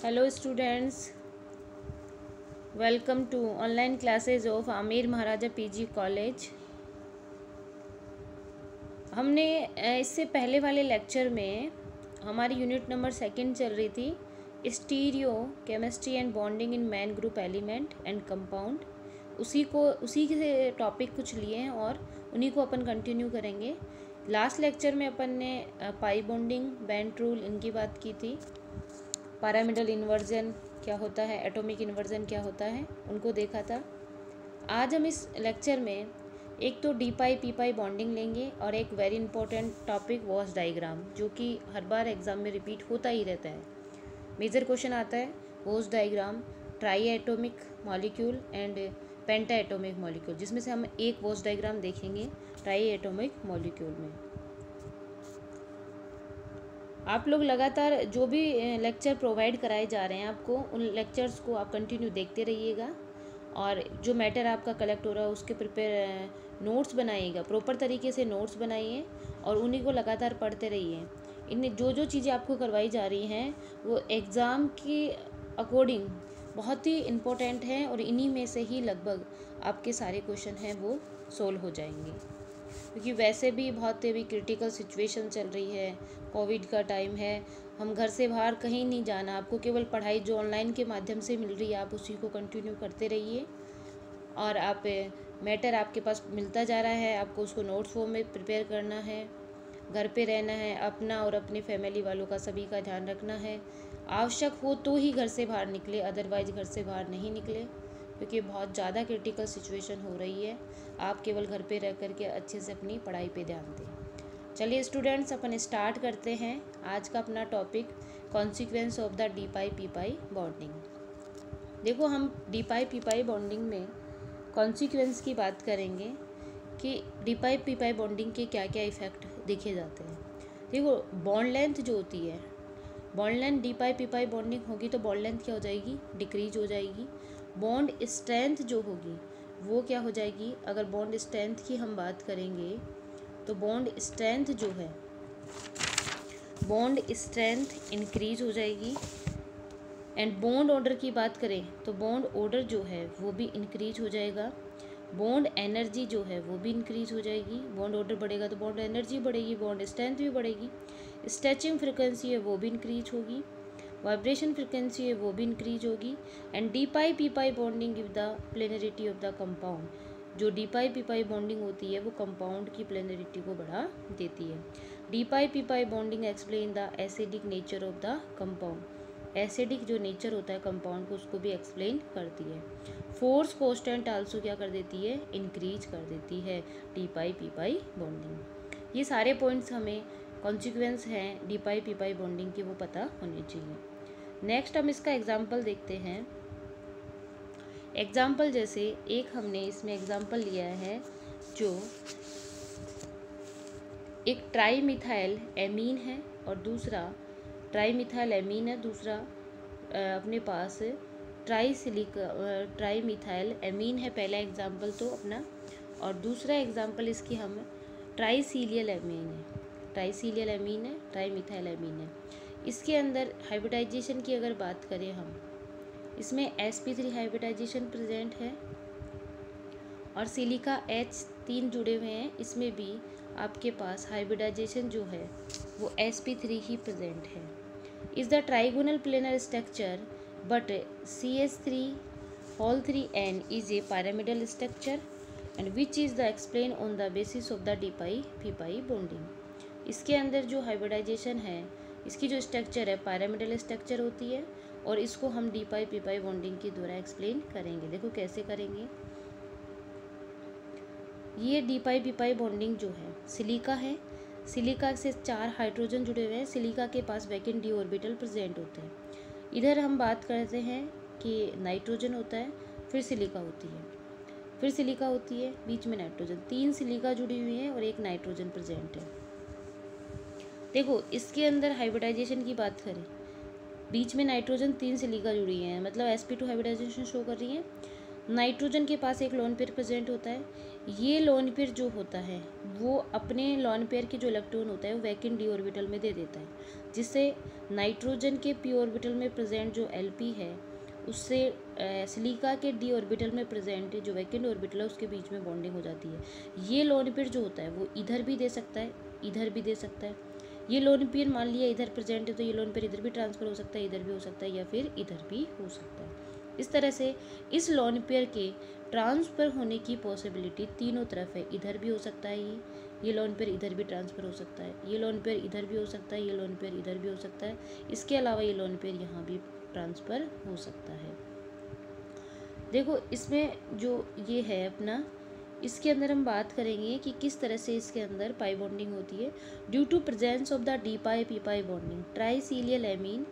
Hello students, welcome to online classes of Aamir Maharaja PG college. हमने इससे पहले वाले लेक्चर में हमारी यूनिट नंबर 2 चल रही थी stereo chemistry and bonding in man group element and compound. उसी के टॉपिक कुछ लिए हैं और उन्हीं को अपन कंटिन्यू करेंगे। लास्ट लेक्चर में अपन ने पाई बॉन्डिंग, बेंट रूल इनकी बात की थी। पैरामिडल इन्वर्जन क्या होता है, एटॉमिक इन्वर्जन क्या होता है, उनको देखा था। आज हम इस लेक्चर में एक तो D pi p pi bonding लेंगे और एक very important topic wash diagram, जो कि हर बार एग्जाम में रिपीट होता ही रहता है। मेजर क्वेश्चन आता है wash diagram, try atomic molecule and penta atomic molecule, जिसमें से हम एक वॉश डायग्राम देखेंगे ट्राई एटोमिक मॉलिक्यूल में। आप लोग लगातार जो भी लेक्चर प्रोवाइड कराए जा रहे हैं आपको, उन लेक्चर्स को आप कंटिन्यू देखते रहिएगा और जो मैटर आपका कलेक्ट हो रहा है उसके प्रिपेयर नोट्स बनाइएगा, प्रॉपर तरीके से नोट्स बनाइए और उन्हीं को लगातार पढ़ते रहिए। इन जो चीज़ें आपको करवाई जा रही हैं वो एग्ज़ाम के अकॉर्डिंग बहुत ही इम्पोर्टेंट हैं और इन्हीं में से ही लगभग आपके सारे क्वेश्चन हैं वो सोल्व हो जाएंगे, क्योंकि वैसे भी बहुत अभी क्रिटिकल सिचुएशन चल रही है, कोविड का टाइम है, हम घर से बाहर कहीं नहीं जाना, आपको केवल पढ़ाई जो ऑनलाइन के माध्यम से मिल रही है आप उसी को कंटिन्यू करते रहिए और आप मैटर आपके पास मिलता जा रहा है, आपको उसको नोट्स फॉर्म में प्रिपेयर करना है, घर पे रहना है, अपना और अपनी फैमिली वालों का सभी का ध्यान रखना है। आवश्यक हो तो ही घर से बाहर निकले, अदरवाइज घर से बाहर नहीं निकले, क्योंकि बहुत ज़्यादा क्रिटिकल सिचुएशन हो रही है। आप केवल घर पे रह करके अच्छे से अपनी पढ़ाई पे ध्यान दें। चलिए स्टूडेंट्स, अपन स्टार्ट करते हैं आज का अपना topic, consequence of the d pi p pi bonding. देखो, हम D pi p pi bonding में कॉन्सिक्वेंस की बात करेंगे कि D pi p pi bonding के क्या क्या इफ़ेक्ट देखे जाते हैं। देखो, बॉन्ड लेंथ जो होती है, bond length D pi p pi bonding होगी तो बॉन्ड लेंथ क्या हो जाएगी, डिक्रीज हो जाएगी। बॉन्ड स्ट्रेंथ जो होगी वो क्या हो जाएगी, अगर बॉन्ड स्ट्रेंथ की हम बात करेंगे तो बॉन्ड स्ट्रेंथ जो है, बॉन्ड स्ट्रेंथ इंक्रीज हो जाएगी। एंड बॉन्ड ऑर्डर की बात करें तो बॉन्ड ऑर्डर जो है वो भी इंक्रीज हो जाएगा। बॉन्ड एनर्जी जो है वो भी इंक्रीज हो जाएगी। बॉन्ड ऑर्डर बढ़ेगा तो बॉन्ड एनर्जी बढ़ेगी, बॉन्ड स्ट्रेंथ भी बढ़ेगी। स्ट्रेचिंग फ्रिक्वेंसी है वो भी इंक्रीज होगी, वाइब्रेशन फ्रिक्वेंसी है वो भी इंक्रीज होगी। And D pi p pi bonding give the planarity of the compound, जो D pi p pi bonding होती है वो कंपाउंड की प्लेनरिटी को बढ़ा देती है। D pi p pi bonding explain the acidic nature of the compound, acidic जो नेचर होता है कंपाउंड को उसको भी एक्सप्लेन करती है। फोर्स कांस्टेंट आल्सो क्या कर देती है, इंक्रीज कर देती है D pi p pi bonding. ये सारे पॉइंट्स हमें कॉन्सिक्वेंस हैं D pi p pi bonding की वो पता होने चाहिए। नेक्स्ट हम इसका एग्जाम्पल देखते हैं। एग्जाम्पल जैसे एक हमने इसमें एग्जाम्पल लिया है जो एक ट्राई मिथाइल एमीन है और दूसरा ट्राई मिथाइल एमीन है, दूसरा अपने पास ट्राई मिथाइल एमीन है, पहला एग्जाम्पल तो अपना, और दूसरा एग्जाम्पल इसकी हम ट्राईसीलियल एमीन है, ट्राईसीलियल एमीन है, ट्राई मिथाइल एमीन है। इसके अंदर हाइब्रिडाइजेशन की अगर बात करें हम, इसमें sp3 हाइब्रिडाइजेशन प्रेजेंट है और सिलिका H3 जुड़े हुए हैं, इसमें भी आपके पास हाइब्रिडाइजेशन जो है वो sp3 ही प्रेजेंट है। Is the trigonal planar structure but CH3 is a pyramidal structure and which is the explain on the basis of the d pi p pi bonding. इसके अंदर जो हाइब्रिडाइजेशन है, इसकी जो स्ट्रक्चर है पैरामिडल स्ट्रक्चर होती है और इसको हम D pi p pi bonding के द्वारा एक्सप्लेन करेंगे। देखो कैसे करेंगे। ये D pi p pi bonding जो है, सिलिका है, सिलिका से 4 हाइड्रोजन जुड़े हुए हैं, सिलिका के पास वैकेंट डी ऑर्बिटल प्रेजेंट होते हैं। इधर हम बात करते हैं कि नाइट्रोजन होता है, फिर सिलिका होती है, फिर सिलिका होती है, बीच में नाइट्रोजन, 3 सिलिका जुड़ी हुई हैं और एक नाइट्रोजन प्रेजेंट है। देखो, इसके अंदर हाइब्रिडाइजेशन की बात करें, बीच में नाइट्रोजन 3 सिलिका जुड़ी हैं, मतलब sp2 हाइब्रिडाइजेशन शो कर रही है। नाइट्रोजन के पास एक लोन पेयर प्रेजेंट होता है, ये लोन पेयर जो होता है वो अपने लोन पेयर के जो इलेक्ट्रॉन होता है वो वैकेंट डी ऑर्बिटल में दे देता है, जिससे नाइट्रोजन के पी ऑर्बिटल में प्रेजेंट जो एलपी है उससे सिलिका के डी ऑर्बिटल में प्रेजेंट जो वैकेंट ऑर्बिटल है उसके बीच में बॉन्डिंग हो जाती है। ये लोन पेयर जो होता है वो इधर भी दे सकता है, इधर भी दे सकता है। ये लोन पेयर मान लिया इधर प्रेजेंट है तो ये लोन पेयर इधर भी ट्रांसफर हो सकता है, इधर भी हो सकता है, या फिर इधर भी हो सकता है। इस तरह से इस लोन पेयर के ट्रांसफ़र होने की पॉसिबिलिटी तीनों तरफ है। इधर भी हो सकता है, ये लोन पेयर इधर भी ट्रांसफ़र हो सकता है, ये लोन पेयर इधर भी हो सकता है, ये लोन पेयर इधर भी हो सकता है। इसके अलावा ये लोन पेयर यहाँ भी ट्रांसफ़र हो सकता है। देखो इसमें जो ये है अपना, इसके अंदर हम बात करेंगे कि किस तरह से इसके अंदर पाई बॉन्डिंग होती है। Due to presence of the d pi p pi bonding trisilyl amine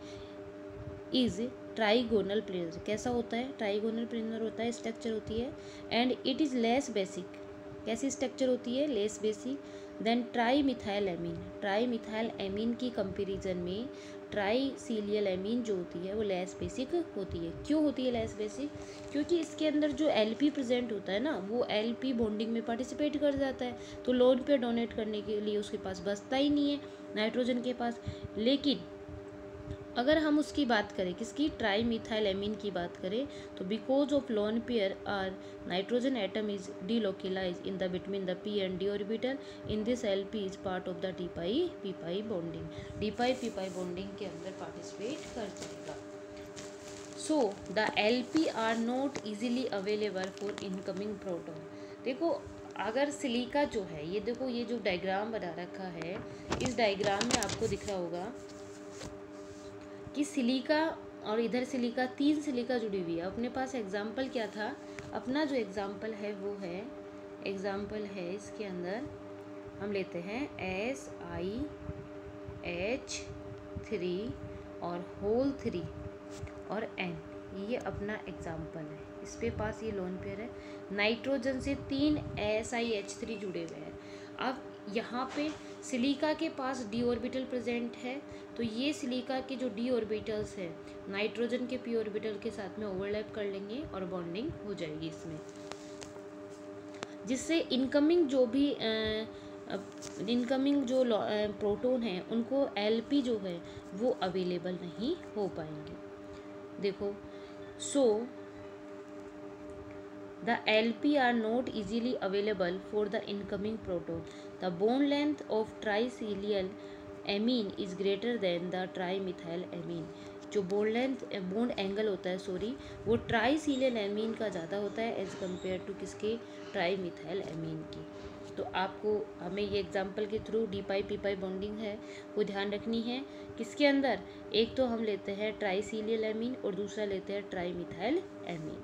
is trigonal planar. कैसा होता है? ट्राइगोनल प्लेनर होता है, स्ट्रक्चर होती है, and it is less basic. कैसी स्ट्रक्चर होती है? Less basic than trimethyl amine. Trimethyl amine की कंपेरिजन में ट्राइसीलियल एमीन जो होती है वो लेस बेसिक होती है। क्यों होती है लेस बेसिक? क्योंकि इसके अंदर जो एलपी प्रेजेंट होता है ना वो एलपी बॉन्डिंग में पार्टिसिपेट कर जाता है, तो लोन पे डोनेट करने के लिए उसके पास बचता ही नहीं है नाइट्रोजन के पास। लेकिन अगर हम उसकी बात करें, किसकी? ट्राई मिथाइल एमीन की बात करें, तो because of lone pair are nitrogen atom is delocalise in the between the p and d orbital in this LP is part of the d pi p pi bonding. D pi p pi bonding के अंदर participate कर जाएगा। So the LP are not easily available for incoming proton. देखो अगर silica जो है, ये देखो ये जो डायग्राम बना रखा है, इस डायग्राम में आपको दिख रहा होगा कि सिलिका और इधर सिलिका, तीन सिलिका जुड़ी हुई है। अपने पास एग्जाम्पल क्या था? अपना जो एग्जाम्पल है वो है, एग्जाम्पल है इसके अंदर हम लेते हैं SiH3 और होल 3 और N। ये अपना एग्जाम्पल है। इस पे पास ये लोन पेयर है, नाइट्रोजन से 3 SiH3 जुड़े हुए हैं। अब यहाँ पे सिलिका के पास डी ऑर्बिटल प्रेजेंट है, तो ये सिलिका के जो डी ऑर्बिटल्स है नाइट्रोजन के पी ऑर्बिटल के साथ में ओवरलैप कर लेंगे और बॉन्डिंग हो जाएगी इसमें, जिससे इनकमिंग जो भी प्रोटॉन हैं उनको एलपी जो है वो अवेलेबल नहीं हो पाएंगे। देखो सो the LP are not easily available for the incoming proton. The bond length of tricilial amine is greater than the trimethyl amine. जो बॉन्ड एंगल होता है वो ट्राइसीलियल एमीन का ज़्यादा होता है एज कम्पेयर टू किसके? ट्राईमिथाइल एमीन की। तो आपको हमें ये एग्जांपल के through D pi p pi bonding है वो ध्यान रखनी है। किसके अंदर? एक तो हम लेते हैं ट्राइसीलियल एमीन और दूसरा लेते हैं ट्राईमिथाइल एमीन।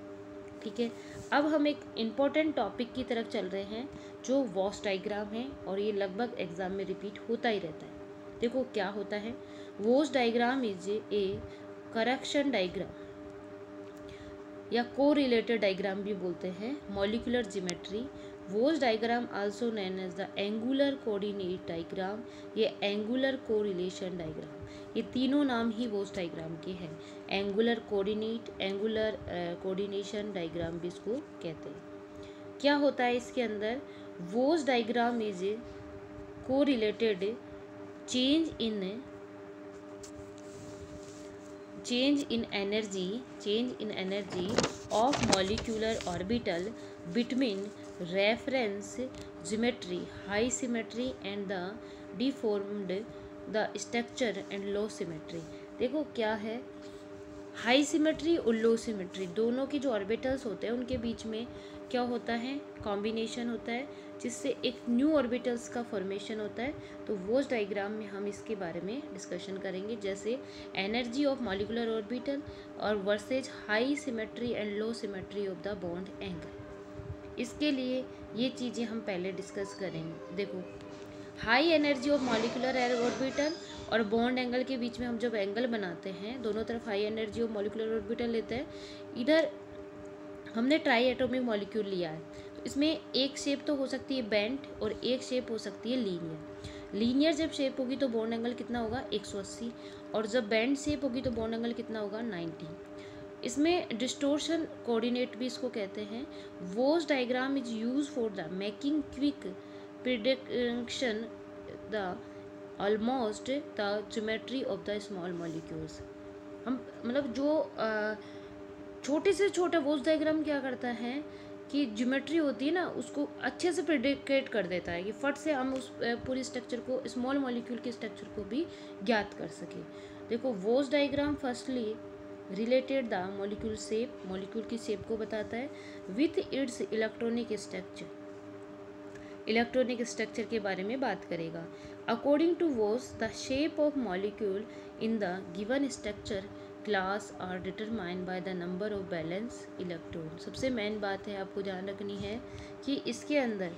ठीक है, अब हम एक इम्पॉर्टेंट टॉपिक की तरफ चल रहे हैं जो वॉस डायग्राम है, और ये लगभग एग्जाम में रिपीट होता ही रहता है। देखो क्या होता है, Walsh diagram is a correction diagram या को रिलेटेड डायग्राम भी बोलते हैं, molecular geometry. Walsh diagram also known as the angular coordinate diagram, ये एंगुलर कोरिलेशन डायग्राम, ये तीनों नाम ही वॉस डायग्राम के हैं। Angular coordinate, angular coordination diagram भी इसको कहते हैं। क्या होता है इसके अंदर? Walsh diagram is correlated change in energy of molecular orbital between reference geometry high symmetry and the deformed the structure and low symmetry। देखो क्या है, हाई सिमेट्री और लो सिमेट्री दोनों के जो ऑर्बिटल्स होते हैं उनके बीच में क्या होता है? कॉम्बिनेशन होता है, जिससे एक न्यू ऑर्बिटल्स का फॉर्मेशन होता है। तो वॉस डायग्राम में हम इसके बारे में डिस्कशन करेंगे, जैसे एनर्जी ऑफ मॉलिक्यूलर ऑर्बिटल और versus high symmetry and low symmetry of the bond angle. इसके लिए ये चीज़ें हम पहले डिस्कस करेंगे। देखो high energy of molecular orbital और बॉन्ड एंगल के बीच में हम जब एंगल बनाते हैं, दोनों तरफ high energy of molecular orbital लेते हैं। इधर हमने ट्राई एटॉमिक मॉलिक्यूल लिया है, तो इसमें एक शेप तो हो सकती है बेंट और एक शेप हो सकती है लीनियर। लीनियर जब शेप होगी तो बॉन्ड एंगल कितना होगा? 180, और जब बेंट शेप होगी तो बॉन्ड एंगल कितना होगा? 90। इसमें डिस्टोर्शन कोऑर्डिनेट भी इसको कहते हैं। Walsh diagram is use for the making quick prediction the almost the geometry of the small molecules. हम मतलब जो छोटे से छोटा वोस डायग्राम क्या करता है कि ज्योमेट्री होती है ना उसको अच्छे से प्रिडिकेट कर देता है कि फट से हम उस पूरी स्ट्रक्चर को, स्मॉल मॉलिक्यूल के स्ट्रक्चर को भी ज्ञात कर सके। देखो Walsh diagram firstly related the molecule shape, molecule की शेप को बताता है with its electronic structure, electronic structure के बारे में बात करेगा। According to Walsh the shape of molecule in the given structure class are determined by the number of valence electron. सबसे मेन बात है आपको ध्यान रखनी है कि इसके अंदर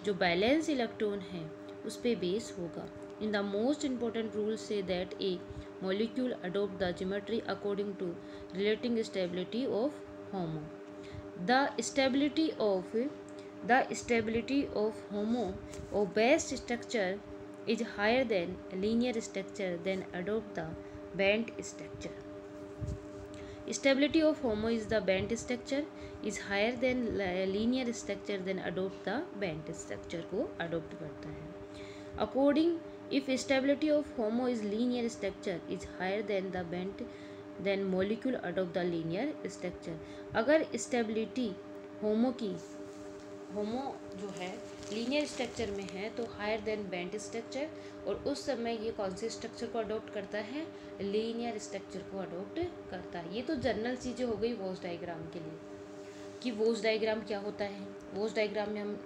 जो बैलेंस इलेक्ट्रॉन है उस पर बेस होगा। In the most important rule say that A molecule adopt the geometry according to relating stability of HOMO. The stability of HOMO or base structure is higher than linear structure then adopt the band structure. Stability of HOMO is the band structure is higher than linear structure then adopt the band structure को adopt करता है। According if stability of HOMO is linear structure is higher than the band then molecule adopt the linear structure। अगर stability HOMO जो है linear structure में है तो higher than band structure, और उस समय ये कौन से स्ट्रक्चर को अडॉप्ट करता है, लीनियर स्ट्रक्चर को अडॉप्ट करता है। ये तो जनरल चीज़ें हो गई वोस डायग्राम के लिए कि वोस डायग्राम क्या होता है। वोस डायग्राम में हम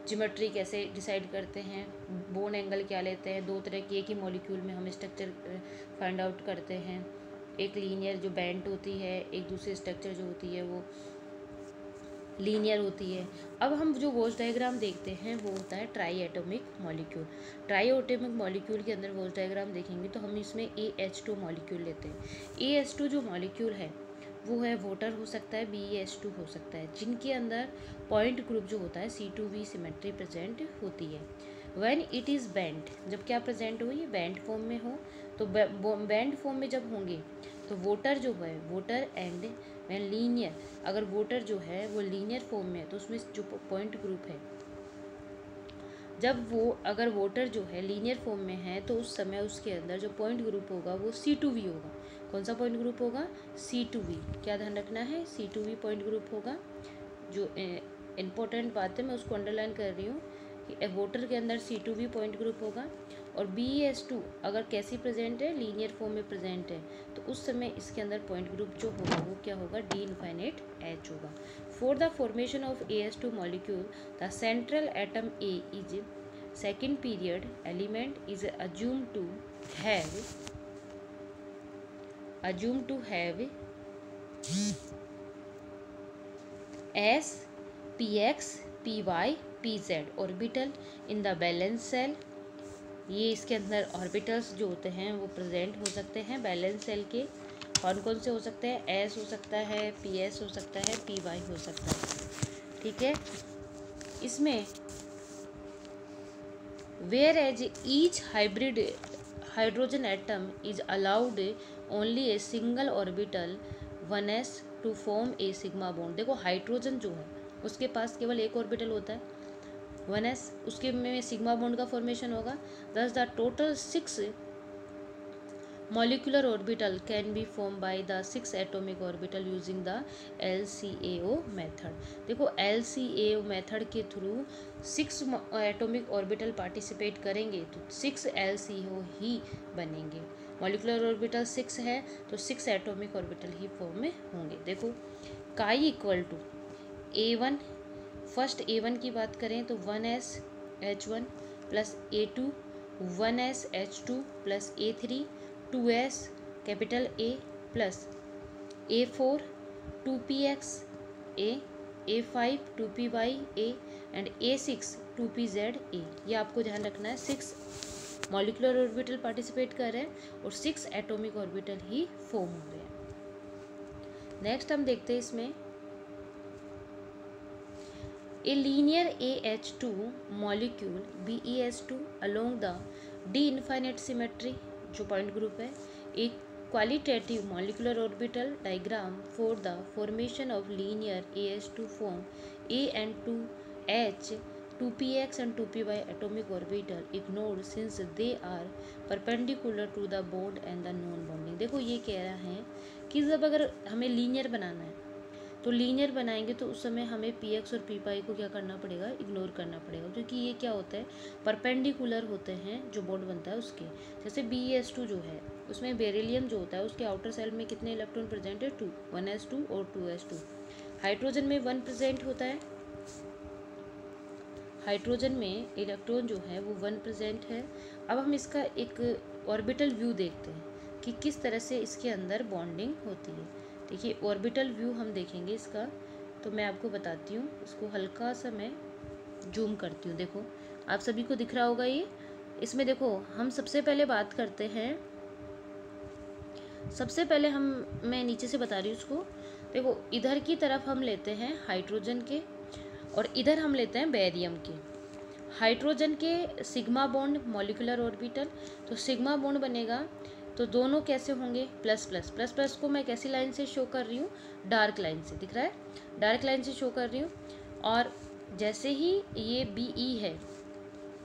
ज्योमेट्री कैसे डिसाइड करते हैं, बोन एंगल क्या लेते हैं, दो तरह की एक ही मॉलिक्यूल में हम स्ट्रक्चर फाइंड आउट करते हैं, एक लीनियर जो बैंड होती है, एक दूसरी स्ट्रक्चर जो होती है वो लीनियर होती है। अब हम जो वोस डायग्राम देखते हैं वो होता है try atomic molecule. Try atomic molecule के अंदर वोस डायग्राम देखेंगे तो हम इसमें AH2 मॉलिक्यूल लेते हैं। AH2 जो मॉलिक्यूल है वो है वाटर हो सकता है, BeH2 हो सकता है, जिनके अंदर पॉइंट ग्रुप जो होता है C2V सिमेट्री प्रेजेंट होती है। व्हेन इट इज़ बैंड, जब क्या प्रेजेंट हो, ये बैंड फॉर्म में हो, तो बैंड फॉर्म में जब होंगे तो वोटर जो है, वोटर एंड व्हेन लीनियर, अगर वोटर जो है वो लीनियर फॉर्म में है तो उसमें जो पॉइंट ग्रुप है, जब वो अगर वोटर जो है लीनियर फॉर्म में है तो उस समय उसके अंदर जो पॉइंट ग्रुप होगा वो C2V होगा। कौन सा पॉइंट ग्रुप होगा, C2V। क्या ध्यान रखना है, C2V पॉइंट ग्रुप होगा। जो इम्पोर्टेंट बात है मैं उसको अंडरलाइन कर रही हूँ कि वोटर के अंदर C2V पॉइंट ग्रुप होगा, और BeH2 अगर कैसी प्रेजेंट है, लीनियर फॉर्म में प्रेजेंट है, तो उस समय इसके अंदर पॉइंट ग्रुप जो होगा वो क्या होगा, D इनफाइनाइट H होगा। For the formation of AH2 molecule the central atom A is second period element is assumed to have S, Px, Py, Pz orbital in the valence shell. ये इसके अंदर orbitals जो होते हैं वो present हो सकते हैं बैलेंस सेल के। कौन कौन से हो सकते हैं, S हो सकता है, Ps हो सकता है, Py हो सकता है। ठीक है, इसमें whereas each hybrid hydrogen atom is allowed only a single orbital 1s to form a sigma bond. देखो हाइड्रोजन जो है उसके पास केवल एक ऑर्बिटल होता है 1s, उसके में सिग्मा बॉन्ड का फॉर्मेशन होगा। दस the total 6 molecular orbital can be form by the 6 atomic orbital using the LCAO method. देखो LCAO मेथड के थ्रू 6 एटॉमिक ऑर्बिटल पार्टिसिपेट करेंगे तो 6 LCAO ही बनेंगे। मॉलिक्यूलर ऑर्बिटल 6 है तो 6 एटॉमिक ऑर्बिटल ही फॉर्म में होंगे। देखो काई equal to A1, first A1 की बात करें तो 1s H1 plus A2 1s H2 plus A3 2s capital A plus A4 2px A, A5 2py A and A6 2pz A। ये आपको ध्यान रखना है। 6 मॉलिक्यूलर ऑर्बिटल पार्टिसिपेट कर रहे हैं और 6 एटॉमिक ऑर्बिटल ही फॉर्म हो रहे हैं। नेक्स्ट हम देखते हैं इसमें A linear AH2 molecule BeH2 along the D infinite symmetry जो पॉइंट ग्रुप है, एक qualitative molecular orbital diagram for the formation of linear AS2 form A and 2H, 2px and 2py atomic orbital ignored since they are perpendicular to the bond and the non bonding। देखो ये कह रहा है कि जब अगर हमें linear बनाना है तो लीनियर बनाएंगे तो उस समय हमें पी एक्स और पी पाई को क्या करना पड़ेगा, इग्नोर करना पड़ेगा, क्योंकि ये क्या होता है, परपेंडिकुलर होते हैं जो बॉन्ड बनता है उसके। जैसे BeS2 जो है उसमें बेरिलियम जो होता है उसके आउटर सेल में कितने इलेक्ट्रॉन प्रेजेंट है, 2, 1s2 और 2s2। हाइड्रोजन में 1 प्रेजेंट होता है, हाइड्रोजन में इलेक्ट्रॉन जो है वो 1 प्रेजेंट है। अब हम इसका एक ऑर्बिटल व्यू देखते हैं कि किस तरह से इसके अंदर बॉन्डिंग होती है। देखिए ऑर्बिटल व्यू हम देखेंगे इसका, तो मैं आपको बताती हूँ, इसको हल्का सा मैं जूम करती हूँ। देखो आप सभी को दिख रहा होगा ये। इसमें देखो हम सबसे पहले बात करते हैं, सबसे पहले मैं नीचे से बता रही हूँ उसको। देखो इधर की तरफ हम लेते हैं हाइड्रोजन के और इधर हम लेते हैं बेरियम के। हाइड्रोजन के सिग्मा बॉन्ड मॉलिक्यूलर ऑर्बिटल, तो सिग्मा बॉन्ड बनेगा तो दोनों कैसे होंगे, प्लस प्लस। प्लस प्लस को मैं कैसी लाइन से शो कर रही हूँ, डार्क लाइन से, दिख रहा है, डार्क लाइन से शो कर रही हूँ। और जैसे ही ये BE है,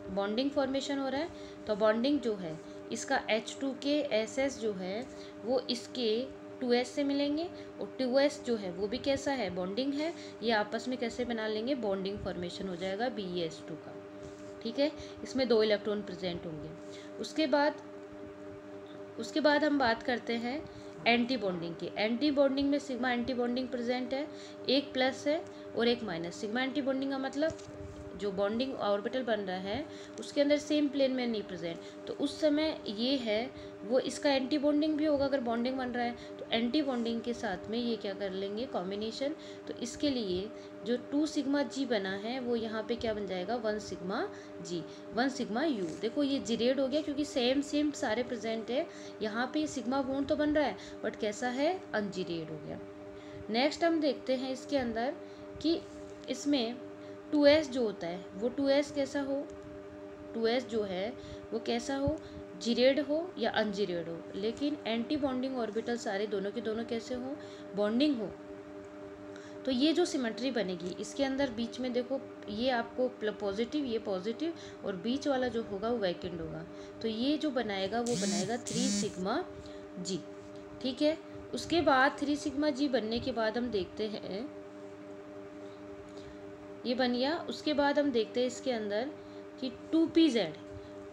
बॉन्डिंग फॉर्मेशन हो रहा है, तो बॉन्डिंग जो है इसका H2 के SS जो है वो इसके 2s से मिलेंगे और 2s जो है वो भी कैसा है, बॉन्डिंग है, ये आपस में कैसे बना लेंगे, बॉन्डिंग फॉर्मेशन हो जाएगा BeS2 का। ठीक है, इसमें 2 इलेक्ट्रॉन प्रेजेंट होंगे। उसके बाद हम बात करते हैं एंटी बॉन्डिंग की। एंटी बॉन्डिंग में सिग्मा एंटी बॉन्डिंग प्रेजेंट है, एक प्लस है और एक माइनस। सिग्मा एंटी बॉन्डिंग का मतलब जो बॉन्डिंग ऑर्बिटल बन रहा है उसके अंदर सेम प्लेन में नहीं प्रेजेंट, तो उस समय ये है वो इसका एंटी बॉन्डिंग भी होगा। अगर बॉन्डिंग बन रहा है तो एंटी बॉन्डिंग के साथ में ये क्या कर लेंगे, कॉम्बिनेशन। तो इसके लिए जो 2 सिग्मा G बना है वो यहाँ पे क्या बन जाएगा, 1 सिग्मा G, 1 सिग्मा U। देखो ये जिरेड हो गया क्योंकि सेम सारे प्रेजेंट है। यहाँ पे सिग्मा बॉन्ड तो बन रहा है बट कैसा है, अनजिरेड हो गया। नेक्स्ट हम देखते हैं इसके अंदर कि इसमें 2s जो होता है वो 2s कैसा हो, 2s जो है वो कैसा हो, जिरेड हो या अनजिरेड हो। लेकिन एंटी बॉन्डिंग ऑर्बिटल सारे दोनों के दोनों कैसे हो, बॉन्डिंग हो। तो ये जो सिमेट्री बनेगी इसके अंदर बीच में देखो ये आपको पॉजिटिव, ये पॉजिटिव और बीच वाला जो होगा वो वैकेंट होगा। तो ये जो बनाएगा वो बनाएगा 3 सिग्मा G। ठीक है, उसके बाद 3 सिग्मा G बनने के बाद हम देखते हैं, ये बन गया। उसके बाद हम देखते हैं इसके अंदर कि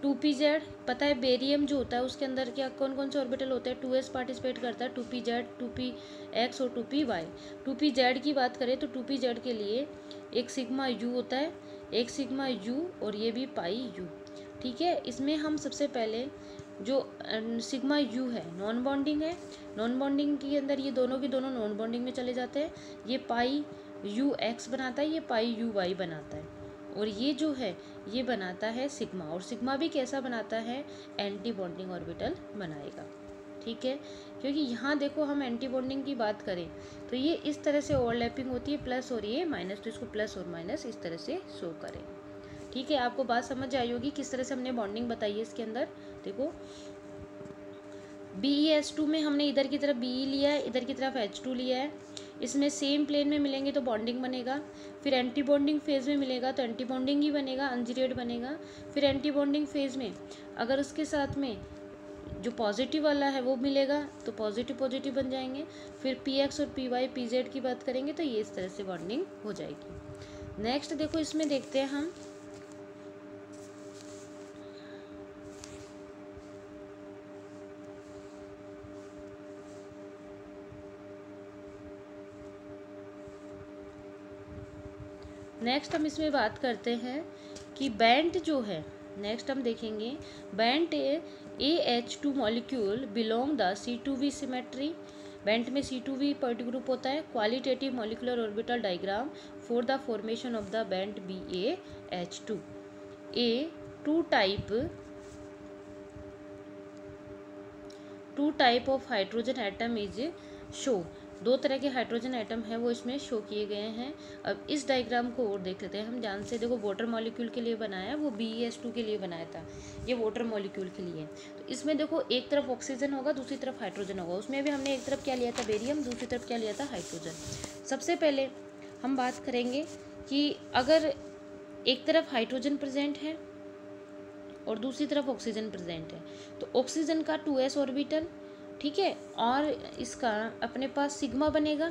2pz पता है बेरियम जो होता है उसके अंदर क्या कौन कौन से ऑर्बिटल होते हैं, 2s पार्टिसिपेट करता है, 2pz, 2px और 2py। 2pz की बात करें तो 2pz के लिए एक सिग्मा U होता है, एक सिग्मा U और ये भी पाई U। ठीक है, इसमें हम सबसे पहले जो सिग्मा U है नॉन बॉन्डिंग है, नॉन बॉन्डिंग के अंदर ये दोनों के दोनों नॉन बॉन्डिंग में चले जाते हैं। ये पाई UX बनाता है, ये पाई UY बनाता है और ये जो है ये बनाता है सिग्मा, और सिग्मा भी कैसा बनाता है, एंटी बॉन्डिंग ऑर्बिटल बनाएगा। ठीक है, क्योंकि यहाँ देखो हम एंटी बॉन्डिंग की बात करें तो ये इस तरह से ओवरलैपिंग होती है, प्लस और ये माइनस, तो इसको प्लस और माइनस इस तरह से शो करें। ठीक है, आपको बात समझ आई होगी किस तरह से हमने बॉन्डिंग बताई है इसके अंदर। देखो BeS2 में हमने इधर की तरफ BE लिया है, इधर की तरफ H2 लिया है, इसमें सेम प्लेन में मिलेंगे तो बॉन्डिंग बनेगा। फिर एंटी बॉन्डिंग फेज में मिलेगा तो एंटी बॉन्डिंग ही बनेगा, अनजिरेड बनेगा। फिर एंटी बॉन्डिंग फेज में अगर उसके साथ में जो पॉजिटिव वाला है वो मिलेगा तो पॉजिटिव पॉजिटिव बन जाएंगे। फिर PX और PY PZ की बात करेंगे तो ये इस तरह से बॉन्डिंग हो जाएगी। नेक्स्ट देखो इसमें देखते हैं हम नेक्स्ट हम इसमें बात करते हैं कि बैंड जो है, नेक्स्ट हम देखेंगे band AH2 molecule belong the C2V symmetry. Band में C2V पर्ट ग्रुप होता है। Qualitative molecular orbital diagram for the formation of the band BaH2 A two type of hydrogen atom is show। दो तरह के hydrogen atom है वो इसमें show किए गए हैं। अब इस डायग्राम को और देख लेते हैं हम। ध्यान से देखो, वाटर मॉलिक्यूल के लिए बनाया, वो BeS2 के लिए बनाया था, ये वाटर मॉलिक्यूल के लिए। तो इसमें देखो एक तरफ ऑक्सीजन होगा, दूसरी तरफ हाइड्रोजन होगा। उसमें भी हमने एक तरफ क्या लिया था, बेरियम, दूसरी तरफ क्या लिया था, हाइड्रोजन। सबसे पहले हम बात करेंगे कि अगर एक तरफ हाइड्रोजन प्रेजेंट है और दूसरी तरफ ऑक्सीजन प्रेजेंट है, तो ऑक्सीजन का 2s ऑर्बिटल, ठीक है, और इसका अपने पास सिग्मा बनेगा।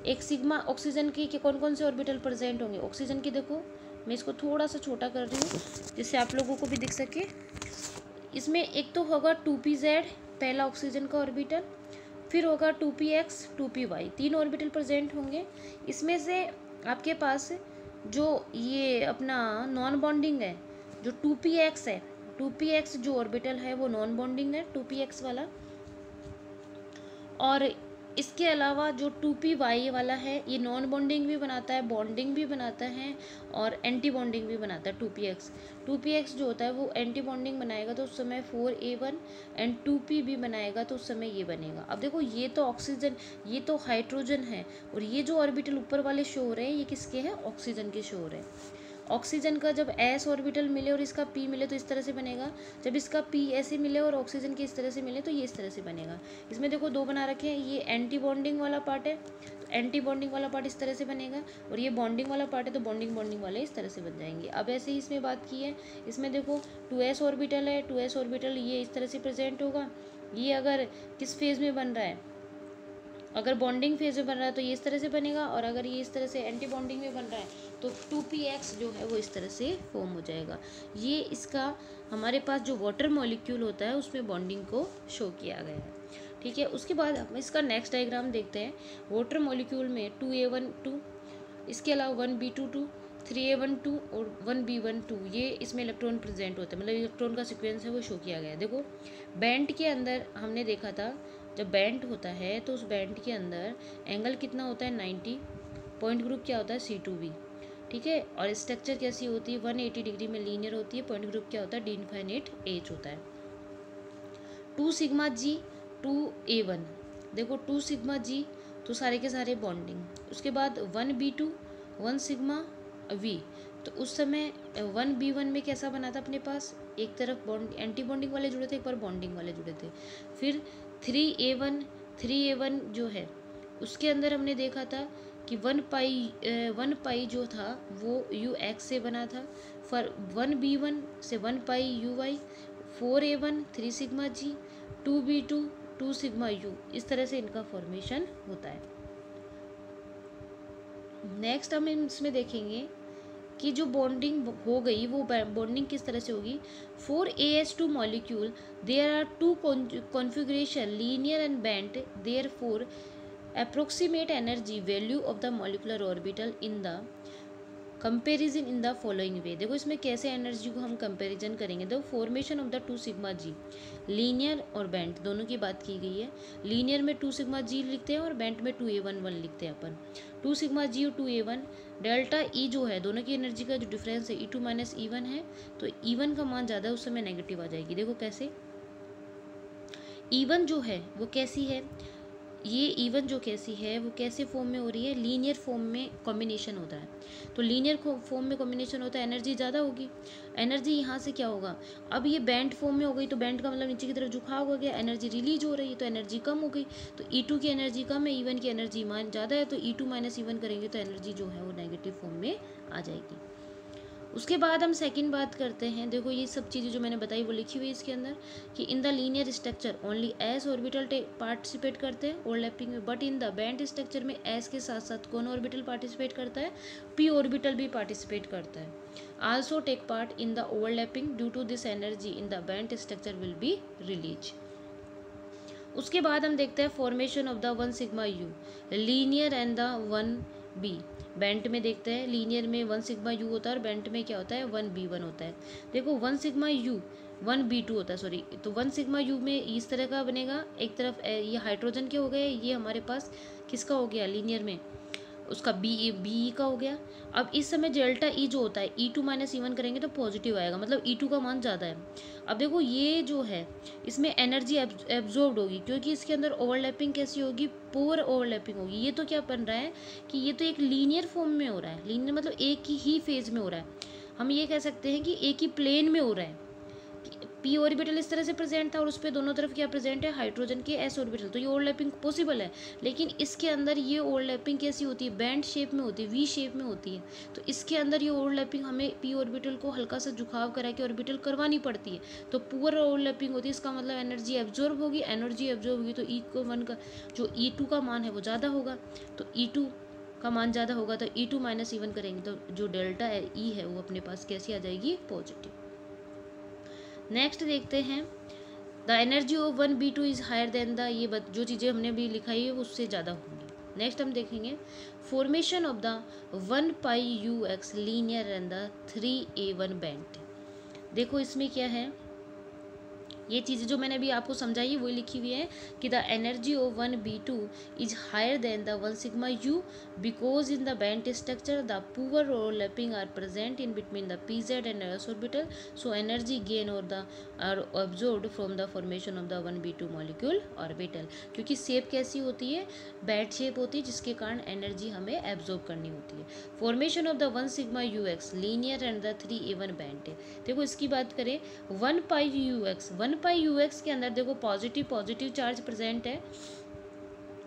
एक सिग्मा ऑक्सीजन की कौन कौन से ऑर्बिटल प्रेजेंट होंगे, ऑक्सीजन की देखो मैं इसको थोड़ा सा छोटा कर रही हूँ जिससे आप लोगों को भी दिख सके। इसमें एक तो होगा 2pz, पहला ऑक्सीजन का ऑर्बिटल, फिर होगा 2px, 2py, तीन ऑर्बिटल प्रेजेंट होंगे। इसमें से आपके पास जो ये अपना नॉन बॉन्डिंग है, जो 2px है, 2px जो ऑर्बिटल है वो नॉन बॉन्डिंग है, 2px वाला। और इसके अलावा जो 2py वाला है, ये नॉन बॉन्डिंग भी बनाता है, बॉन्डिंग भी बनाता है और एंटी बॉन्डिंग भी बनाता है। 2px जो होता है वो एंटी बॉन्डिंग बनाएगा तो उस समय 4a1, एंड 2p भी बनाएगा तो उस समय ये बनेगा। अब देखो, ये तो ऑक्सीजन, ये तो हाइड्रोजन है, और ये जो ऑर्बिटल ऊपर वाले शो हो रहे हैं ये किसके हैं, ऑक्सीजन के शो हो रहे हैं। ऑक्सीजन का जब s ऑर्बिटल मिले और इसका p मिले तो इस तरह से बनेगा। जब इसका p ऐसे मिले और ऑक्सीजन के इस तरह से मिले तो ये इस तरह से बनेगा। इसमें देखो दो बना रखे हैं, ये एंटी बॉन्डिंग वाला पार्ट है तो एंटी बॉन्डिंग वाला पार्ट इस तरह से बनेगा, और ये बॉन्डिंग वाला पार्ट है तो बॉन्डिंग बॉन्डिंग वाले इस तरह से बन जाएंगे। अब ऐसे ही इसमें बात की है, इसमें देखो 2s ऑर्बिटल है, 2s ऑर्बिटल ये इस तरह से प्रेजेंट होगा। ये अगर किस फेज में बन रहा है, अगर बॉन्डिंग फेज में बन रहा है तो ये इस तरह से बनेगा, और अगर ये इस तरह से एंटी बॉन्डिंग में बन रहा है तो 2px जो है वो इस तरह से फॉर्म हो जाएगा। ये इसका हमारे पास जो वाटर मॉलिक्यूल होता है उसमें बॉन्डिंग को शो किया गया है, ठीक है। उसके बाद हम इसका नेक्स्ट डायग्राम देखते हैं। वाटर मॉलिक्यूल में 2a12, इसके अलावा 1b22, 3a12 और 1b12, ये इसमें इलेक्ट्रॉन प्रेजेंट होते हैं, मतलब इलेक्ट्रॉन का सीक्वेंस है वो शो किया गया है। देखो बैंड के अंदर हमने देखा था, जब बैंड होता है तो उस बैंड के अंदर एंगल कितना होता है, 90, पॉइंट ग्रुप क्या होता है, C2b, ठीक है। और स्ट्रक्चर कैसी होती है, 180 डिग्री में लीनियर होती है, पॉइंट ग्रुप क्या होता है, D इनफाइनाइट H होता है। 2 सिग्मा G, 2a1, देखो 2 सिग्मा G तो सारे के सारे बॉन्डिंग। उसके बाद 1b2, 1 सिग्मा V, तो उस समय 1b1 में कैसा बना था अपने पास, एक तरफ बॉन्ड एंटी बॉन्डिंग वाले जुड़े थे, एक बार बॉन्डिंग वाले जुड़े थे। फिर 3a1 जो है उसके अंदर हमने देखा था कि 1 पाई जो था वो ux से बना था। फिर 1b1 से 1 पाई uy, 4a1 3 sigma g, 2b2 2 sigma u, इस तरह से इनका फॉर्मेशन होता है। नेक्स्ट हम इसमें देखेंगे कि जो बॉन्डिंग हो गई वो बॉन्डिंग किस तरह से होगी। 4AH2 molecule, there are 2 configuration, linear and bent, therefore approximate energy value of the molecular orbital in the comparison in the following way. देखो इसमें कैसे एनर्जी को हम कंपेरिजन करेंगे। देखो formation of the 2 sigma g, linear और bent दोनों की बात की गई है। लीनियर में 2 सिग्मा जी लिखते हैं और बेंट में 2a11 लिखते हैं अपन। 2 सिग्मा जी और 2a1, डेल्टा ई जो है दोनों की एनर्जी का जो डिफरेंस है E2 माइनस E1 है, तो E1 का मान ज़्यादा है उस समय नेगेटिव आ जाएगी। देखो कैसे, E1 जो है वो कैसी है, ये E1 जो कैसी है वो कैसे फॉर्म में हो रही है, लीनियर फॉर्म में कॉम्बिनेशन होता है। तो लीनियर फॉर्म में कॉम्बिनेशन होता है, एनर्जी ज़्यादा होगी। एनर्जी यहाँ से क्या होगा, अब ये बैंड फॉर्म में हो गई तो बैंड का मतलब नीचे की तरफ झुकाव हो गया, एनर्जी रिलीज हो रही है तो एनर्जी कम हो गई। तो E2 की एनर्जी कम है, E1 की एनर्जी मान ज़्यादा है, तो E2 माइनस E1 करेंगे तो एनर्जी जो है वो नेगेटिव फॉर्म में आ जाएगी। उसके बाद हम सेकंड बात करते हैं। देखो ये सब चीज़ें जो मैंने बताई वो लिखी हुई है इसके अंदर कि in the linear structure only S orbital participate करते हैं ओवरलैपिंग में, but in the band structure में एस के साथ साथ कौन ऑर्बिटल पार्टिसिपेट करता है, पी ऑर्बिटल भी पार्टिसिपेट करता है। Also take part in the overlapping, due to this energy in the band structure will be release. उसके बाद हम देखते हैं formation of the 1 sigma u, linear and the 1b। Bent में देखते हैं, लीनियर में 1 सिग्मा यू होता है और बेंट में क्या होता है 1b1 होता है। देखो 1 सिग्मा यू 1b2 होता है, सॉरी, तो 1 सिग्मा यू में इस तरह का बनेगा, एक तरफ ये हाइड्रोजन के हो गए, ये हमारे पास किसका हो गया लीनियर में उसका बी का हो गया। अब इस समय डेल्टा ई जो होता है E2 माइनस E1 करेंगे तो पॉजिटिव आएगा, मतलब E2 का मान ज़्यादा है। अब देखो ये जो है इसमें एनर्जी एब्जॉर्ब होगी, क्योंकि इसके अंदर ओवरलैपिंग कैसी होगी, पुअर ओवरलैपिंग होगी। ये तो क्या बन रहा है कि ये तो एक लीनियर फॉर्म में हो रहा है, लीनियर मतलब एक ही फेज में हो रहा है। हम ये कह सकते हैं कि एक ही प्लेन में हो रहा है। पी ऑर्बिटल इस तरह से प्रेजेंट था और उस पर दोनों तरफ क्या प्रेजेंट है, हाइड्रोजन के एस ऑर्बिटल, तो ये ओवरलैपिंग पॉसिबल है। लेकिन इसके अंदर ये ओवरलैपिंग कैसी होती है, बैंड शेप में होती है, वी शेप में होती है। तो इसके अंदर ये ओवरलैपिंग हमें पी ऑर्बिटल को हल्का सा झुकाव करा के ऑर्बिटल करवानी पड़ती है, तो पुअर ओवरलैपिंग होती है। इसका मतलब एनर्जी एब्जॉर्ब होगी, एनर्जी एब्जॉर्ब होगी तो E1 का जो E2 का मान है वो ज़्यादा होगा, तो E2 का मान ज़्यादा होगा तो E2 माइनस E1 करेंगे तो जो डेल्टा E है वो अपने पास कैसी आ जाएगी, पॉजिटिव। नेक्स्ट देखते हैं, the energy of 1B2 is higher than the, ये जो चीज़ें हमने अभी लिखाई है उससे ज़्यादा होंगी। नेक्स्ट हम देखेंगे formation of the 1πUX linear and the 3A1 band. देखो इसमें क्या है, ये चीज़ें जो मैंने अभी आपको समझाई है वही लिखी हुई है कि the energy of 1B2 is higher than the 1 sigma U because in the band structure the poor overlapping are present in between the PZ and s orbital, so energy gain और the are observed from the formation of the 1B2 molecule orbital. क्योंकि shape कैसी होती है, band shape होती है, जिसके कारण energy हमें एब्जॉर्ब करनी होती है। Formation of the 1 sigma UX linear and the 3A1 band है। देखो इसकी बात करें 1πUX, 1πUX के अंदर देखो पॉजिटिव चार्ज प्रेजेंट है।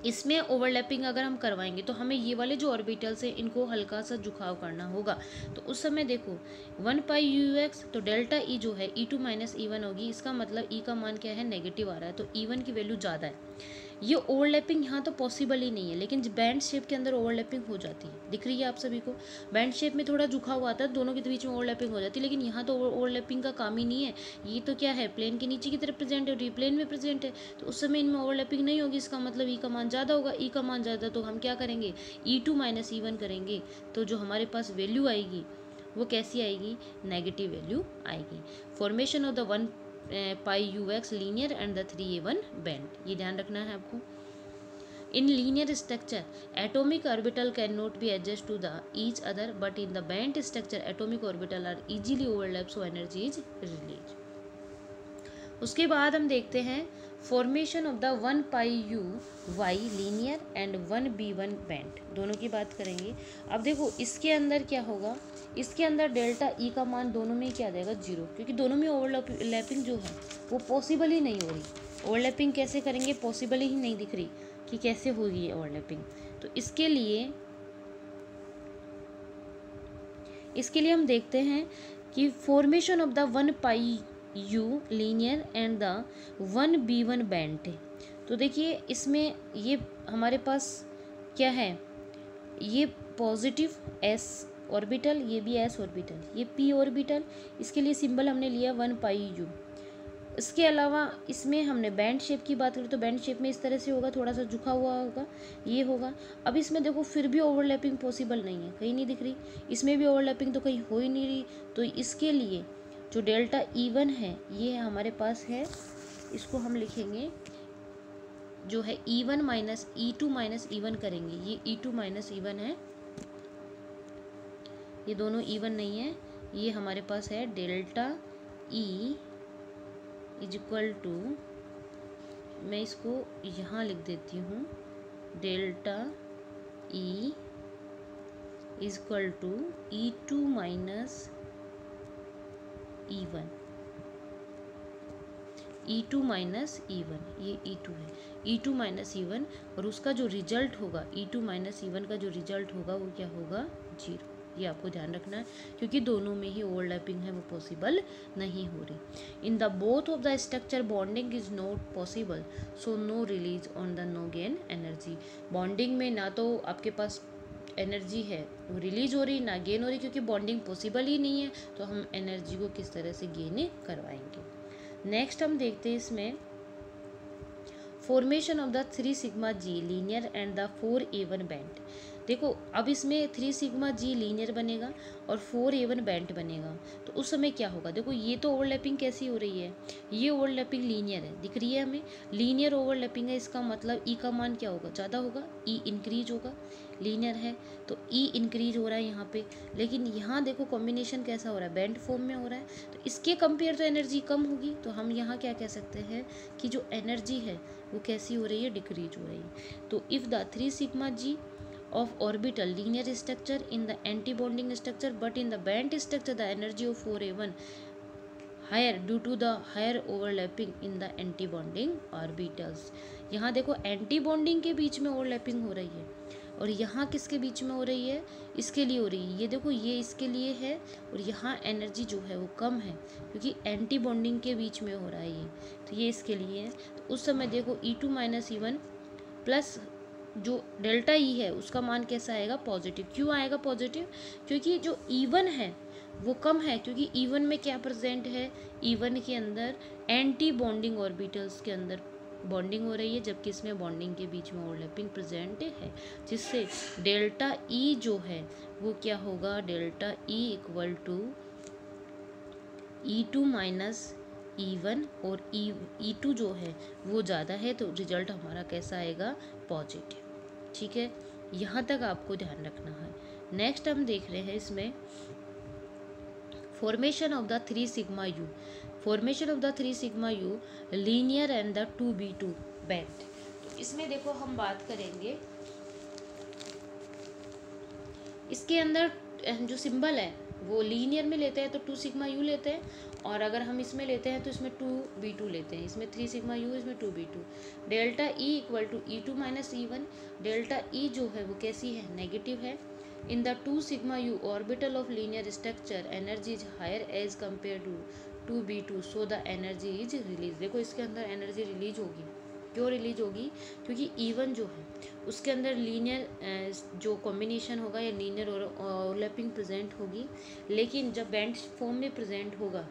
इसमें ओवरलैपिंग अगर हम करवाएंगे तो हमें ये वाले जो ऑर्बिटल्स हैं इनको हल्का सा झुकाव करना होगा। तो उस समय देखो 1πUX तो डेल्टा E जो है E2 माइनस E1 होगी, इसका मतलब E का मान क्या है, नेगेटिव आ रहा है, तो E1 की वैल्यू ज़्यादा है। ये ओवरलैपिंग यहाँ तो पॉसिबल ही नहीं है, लेकिन बैंड शेप के अंदर ओवरलैपिंग हो जाती है, दिख रही है आप सभी को। बैंड शेप में थोड़ा झुकाव आता है, दोनों के बीच में ओवरलैपिंग हो जाती है, लेकिन यहाँ तो ओवरलैपिंग का काम ही नहीं है। ये तो क्या है, प्लेन के नीचे की तरफ प्रेजेंट है और ये प्लेन में प्रेजेंट है, तो उस समय इनमें ओवरलैपिंग नहीं होगी। इसका मतलब E का मान ज़्यादा होगा, E का मान ज़्यादा तो हम क्या करेंगे, E2 माइनस E1 करेंगे, तो जो हमारे पास वैल्यू आएगी वो कैसी आएगी, नेगेटिव वैल्यू आएगी। Formation of the 1πUX linear and the 3A1 band, ये ध्यान रखना है आपको। In linear structure, atomic orbital cannot be adjusted to the each other, but in the band structure, atomic orbital are easily overlap, so energy is released. उसके बाद हम देखते हैं formation of the 1πUY linear and 1B1 band, दोनों की बात करेंगे। अब देखो इसके अंदर क्या होगा, इसके अंदर डेल्टा E का मान दोनों में क्या आ जाएगा, 0, क्योंकि दोनों में ओवरलैपिंग जो है वो पॉसिबल ही नहीं हो रही। ओवरलैपिंग कैसे करेंगे, पॉसिबल ही नहीं दिख रही कि कैसे होगी ये ओवरलैपिंग। तो इसके लिए हम देखते हैं कि formation of the 1πU linear and the 1B1 band है। तो देखिए इसमें ये हमारे पास क्या है, ये पॉजिटिव S ऑर्बिटल, ये भी S ऑर्बिटल, ये P ऑर्बिटल, इसके लिए सिंबल हमने लिया 1πU। इसके अलावा इसमें हमने बैंड शेप की बात करें तो बैंड शेप में इस तरह से होगा, थोड़ा सा झुका हुआ होगा, ये होगा। अब इसमें देखो फिर भी ओवरलैपिंग पॉसिबल नहीं है, कहीं नहीं दिख रही, इसमें भी ओवरलैपिंग तो कहीं हो ही नहीं रही। तो इसके लिए जो डेल्टा E1 है ये हमारे पास है, इसको हम लिखेंगे जो है E1 minus E2 minus E1 करेंगे, ये E2 माइनस E1 है, ये दोनों E1 नहीं है, ये हमारे पास है delta E is equal to, मैं इसको यहाँ लिख देती हूँ, delta E is equal to E2 minus E1, E2 minus E1, ये E2 है, E2 माइनस E1, और उसका जो रिजल्ट होगा E2 माइनस E1 का जो रिजल्ट होगा वो क्या होगा, 0। ये आपको ध्यान रखना है, क्योंकि दोनों में ही ओवरलैपिंग है वो पॉसिबल नहीं हो रही। In the both of the structure bonding is not possible, so no release on the no gain energy. Bonding में ना तो आपके पास एनर्जी है वो रिलीज हो रही, ना गेन हो रही, क्योंकि बॉन्डिंग पॉसिबल ही नहीं है, तो हम एनर्जी को किस तरह से गेन करवाएंगे। नेक्स्ट हम देखते हैं इसमें formation of the 3 sigma G linear and the 4A1 band. देखो अब इसमें 3 सिग्मा जी लीनियर बनेगा और 4A1 बेंट बनेगा। तो उस समय क्या होगा, देखो ये तो ओवरलैपिंग कैसी हो रही है, ये ओवरलैपिंग लीनियर है, दिख रही है हमें, लीनियर ओवरलैपिंग है। इसका मतलब ई का मान क्या होगा, ज़्यादा होगा, ई इंक्रीज होगा, लीनियर है तो ई इंक्रीज हो रहा है यहाँ पे। लेकिन यहाँ देखो कॉम्बिनेशन कैसा हो रहा है, बेंट फॉर्म में हो रहा है, तो इसके कंपेयर तो एनर्जी कम होगी। तो हम यहाँ क्या कह सकते हैं कि जो एनर्जी है वो कैसी हो रही है, डिक्रीज हो रही है। तो if the 3 sigma g of orbital linear structure in the anti-bonding structure but in the band structure the energy of 4A1 higher due to the higher overlapping in the anti-bonding orbitals। यहाँ देखो anti bonding के बीच में overlapping हो रही है और यहाँ किसके बीच में हो रही है, इसके लिए हो रही है। ये देखो ये इसके लिए है और यहाँ एनर्जी जो है वो कम है क्योंकि एंटी बॉन्डिंग के बीच में हो रहा है ये, तो ये इसके लिए है। तो उस समय देखो E2 - E1 प्लस जो डेल्टा ई है उसका मान कैसा आएगा, पॉजिटिव। क्यों आएगा पॉजिटिव, क्योंकि जो E1 है वो कम है, क्योंकि E1 में क्या प्रेजेंट है, E1 के अंदर एंटी बॉन्डिंग ऑर्बिटल्स के अंदर बॉन्डिंग हो रही है, जबकि इसमें बॉन्डिंग के बीच में ओवरलैपिंग प्रेजेंट है, जिससे डेल्टा ई जो है वो क्या होगा, delta E equal to E2 - E1 और E2 जो है वो ज़्यादा है, तो रिजल्ट हमारा कैसा आएगा, पॉजिटिव। ठीक है, यहाँ तक आपको ध्यान रखना है। नेक्स्ट हम देख रहे हैं इसमें formation of the 3 sigma you, formation of the 3 sigma u linear and the 2B2 bent. तो इसमें देखो हम बात करेंगे, इसके अंदर जो सिंबल है वो लीनियर में लेते हैं तो 2 सिग्मा यू लेते हैं, और अगर हम इसमें लेते हैं तो इसमें 2B2 लेते हैं। इसमें 3 सिग्मा यू, इसमें 2B2। Delta E equal to E2 - E1, delta E जो है वो कैसी है, नेगेटिव है। In the 2 sigma u orbital of linear structure energy is higher as compare to 2B2 so the energy is release. देखो इसके अंदर एनर्जी रिलीज होगी, क्यों रिलीज होगी, क्योंकि E1 जो है उसके अंदर लीनियर जो कॉम्बिनेशन होगा या लीनियर ओवरलैपिंग प्रेजेंट होगी। लेकिन जब बेंट फॉर्म में प्रेजेंट होगा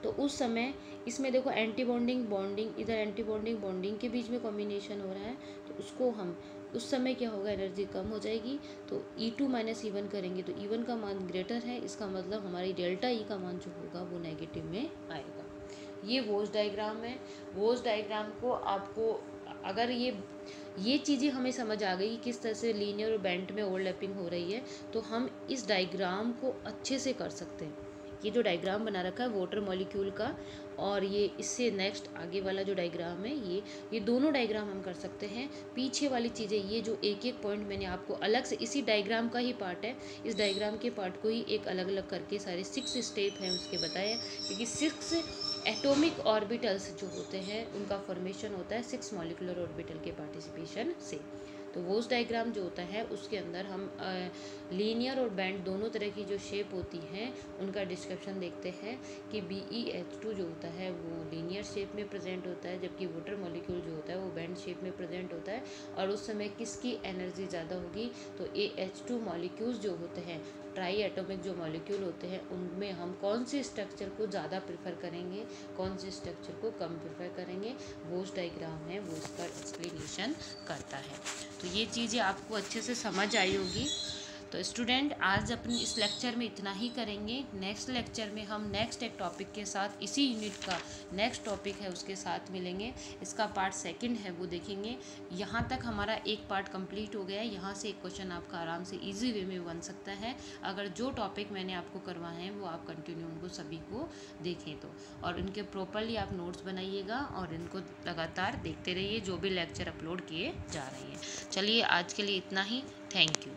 तो उस समय इसमें देखो एंटी बॉन्डिंग बॉन्डिंग, इधर एंटी बॉन्डिंग बॉन्डिंग के बीच में कॉम्बिनेशन हो रहा है, तो उसको हम उस समय क्या होगा, एनर्जी कम हो जाएगी। तो E2 - E1 करेंगे तो E1 का मान ग्रेटर है, इसका मतलब हमारी डेल्टा ई का मान जो होगा वो नेगेटिव में आएगा। ये वोज डायग्राम है। वोज डायग्राम को आपको अगर ये चीज़ें हमें समझ आ गई कि किस तरह से लीनियर और बेंट में ओवरलैपिंग हो रही है, तो हम इस डायग्राम को अच्छे से कर सकते हैं। ये जो डायग्राम बना रखा है वाटर मॉलिक्यूल का, और ये इससे नेक्स्ट आगे वाला जो डायग्राम है ये दोनों डायग्राम हम कर सकते हैं। पीछे वाली चीज़ें, ये जो एक एक पॉइंट मैंने आपको अलग से, इसी डायग्राम का ही पार्ट है, इस डायग्राम के पार्ट को ही एक अलग अलग करके सारे 6 स्टेप हैं उसके बताए, क्योंकि 6 एटॉमिक ऑर्बिटल्स जो होते हैं उनका फॉर्मेशन होता है 6 मॉलिक्यूलर ऑर्बिटल के पार्टिसिपेशन से। तो वोस डायग्राम जो होता है उसके अंदर हम लीनियर और बेंट दोनों तरह की जो शेप होती हैं उनका डिस्क्रिप्शन देखते हैं कि BeH2 जो होता है वो लीनियर शेप में प्रेजेंट होता है, जबकि वाटर मॉलिक्यूल जो होता है वो बेंट शेप में प्रेजेंट होता है। और उस समय किसकी एनर्जी ज़्यादा होगी, तो AH2 मॉलिक्यूल्स जो होते हैं, ट्राई एटॉमिक जो मॉलिक्यूल होते हैं, उनमें हम कौन से स्ट्रक्चर को ज़्यादा प्रेफर करेंगे, कौन से स्ट्रक्चर को कम प्रेफर करेंगे, वोस डायग्राम है वो इसका एक्सप्लेनेशन करता है। तो ये चीज़ें आपको अच्छे से समझ आई होगी। तो स्टूडेंट आज अपने इस लेक्चर में इतना ही करेंगे। नेक्स्ट लेक्चर में हम नेक्स्ट एक टॉपिक के साथ, इसी यूनिट का नेक्स्ट टॉपिक है उसके साथ मिलेंगे। इसका पार्ट 2 है वो देखेंगे। यहाँ तक हमारा एक पार्ट कंप्लीट हो गया है। यहाँ से एक क्वेश्चन आपका आराम से इजी वे में बन सकता है अगर जो टॉपिक मैंने आपको करवाए हैं वो आप कंटिन्यू उनको सभी को देखें तो, और इनके प्रॉपरली आप नोट्स बनाइएगा और इनको लगातार देखते रहिए जो भी लेक्चर अपलोड किए जा रहे हैं। चलिए आज के लिए इतना ही। Thank you.